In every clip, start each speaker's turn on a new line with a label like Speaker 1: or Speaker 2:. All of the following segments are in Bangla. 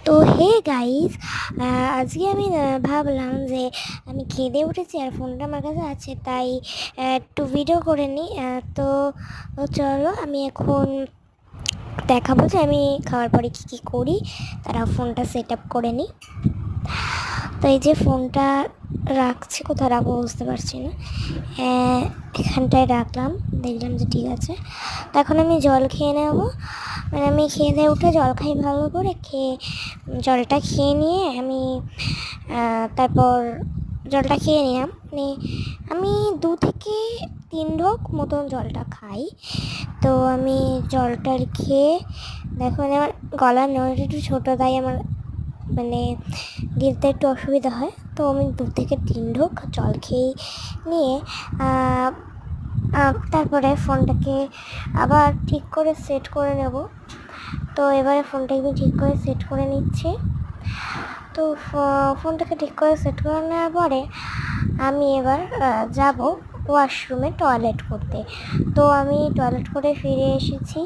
Speaker 1: তো হে গাইস, আজকে আমি ভাবলাম যে আমি খেতে উঠেছি আর ফোনটা আমার কাছে আছে, তাই একটু ভিডিও করে নিই। তো চলো আমি এখন দেখাবো যে আমি খাওয়ার পরে কী কী করি। তারা ফোনটা সেট আপ করে নিই। তো এই যে ফোনটা রাখছি, কোথায় রাখবো বুঝতে পারছি না। এখানটায় রাখলাম, দেখলাম যে ঠিক আছে। তো এখন আমি জল খেয়ে নেবো। মানে আমি খেয়ে দিয়ে উঠে জল খাই, ভালো করে জলটা খেয়ে নিয়ে আমি তারপর জলটা খেয়ে নিলাম। মানে আমি 2 থেকে 3 ঢোক মতন জলটা খাই। তো আমি জলটা খেয়ে দেখো, মানে আমার গলার নলটা একটু ছোটো, তাই আমার মানে গিলতে একটু অসুবিধা হয়। তো আমি 2 থেকে 3 ঢোক জল খেয়ে নিয়ে তারপরে ফোনটাকে আবার ঠিক করে সেট করে নেব। তো এবারে ফোনটাকে আমি ঠিক করে সেট করে নিচ্ছি। তো ফোনটাকে ঠিক করে সেট করে নেওয়ার পরে আমি এবার যাব ওয়াশরুমে টয়লেট করতে। তো আমি টয়লেট করে ফিরে এসেছি।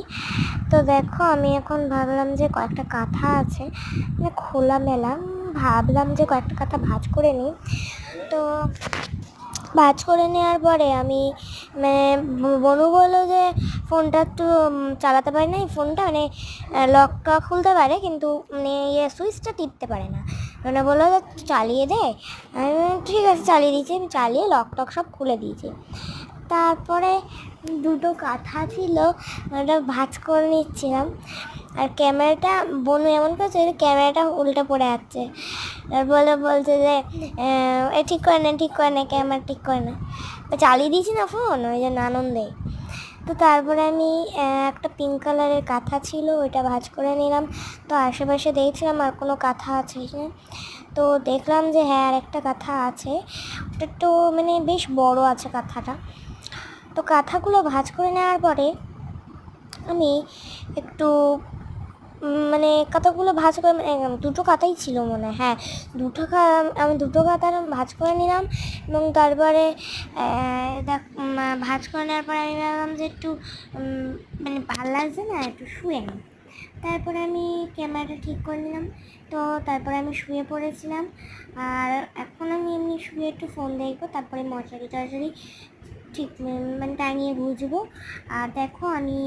Speaker 1: তো দেখো, আমি এখন ভাবলাম যে কয়েকটা কাঁথা আছে, মানে খোলামেলা, ভাবলাম যে কয়েকটা কাঁথা ভাঁজ করে নিই। তো ভাঁজ করে নেওয়ার পরে আমি মানে বনু বললো যে ফোনটা একটু চালাতে পারে না, এই ফোনটা মানে লকটা খুলতে পারে কিন্তু মানে সুইচটা টিপতে পারে না। মানে বললো যে চালিয়ে দে। আমি ঠিক আছে, চালিয়ে দিয়েছি। আমি চালিয়ে লক টক সব খুলে দিয়েছি। তারপরে 2টো কাঁথা ছিল, ওটা ভাঁজ করে নিচ্ছিলাম। আর ক্যামেরাটা বনু এমন করেছে, ক্যামেরাটা উল্টে পড়ে যাচ্ছে। আর বলছে যে ঠিক করে না, ঠিক করে না, ক্যামেরা ঠিক করে না। চালিয়ে দিয়েছি না ফোন, ওই জন্য আনন্দে। তো তারপরে আমি একটা পিঙ্ক কালারের কাঁথা ছিল, ওইটা ভাঁজ করে নিলাম। তো আশেপাশে দেখছিলাম আর কোনো কাঁথা আছে কিনা। তো দেখলাম যে হ্যাঁ, আর একটা কাঁথা আছে। ওটা একটু মানে বেশ বড় আছে কাঁথাটা। তো কাঁথাগুলো ভাঁজ করে নেওয়ার পরে আমি একটু মানে কাঁথাগুলো ভাঁজ করে, মানে 2টো কাঁথাই ছিল মনে হয়, হ্যাঁ আমি 2টো কাঁথা ভাঁজ করে নিলাম। এবং তারপরে ভাঁজ করে নেওয়ার পরে আমি ভাবলাম যে একটু মানে ভালো লাগছে না, একটু শুয়ে নিই। তারপরে আমি ক্যামেরাটা ঠিক করে নিলাম। তো তারপরে আমি শুয়ে পড়েছিলাম। আর এখন আমি এমনি শুয়ে একটু ফোন দেখবো, তারপরে মশারি টশারি ঠিক মানে টাঙিয়ে বুঝবো। আর দেখো, আমি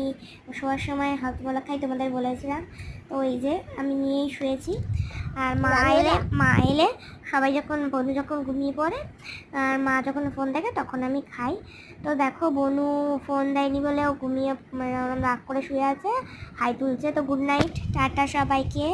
Speaker 1: শোয়ার সময় হাতওয়ালা খাই, তোমাদের বলেছিলাম। তো এই যে আমি নিয়েই শুয়েছি। আর মা এলে সবাই বনু যখন ঘুমিয়ে পড়ে আর মা যখন ফোন দেখে তখন আমি খাই। তো দেখো, বনু ফোন দেয়নি বলে ও ঘুমিয়ে রাগ করে শুয়ে আছে, হাই তুলছে। তো গুড নাইট, টাটা সবাইকে।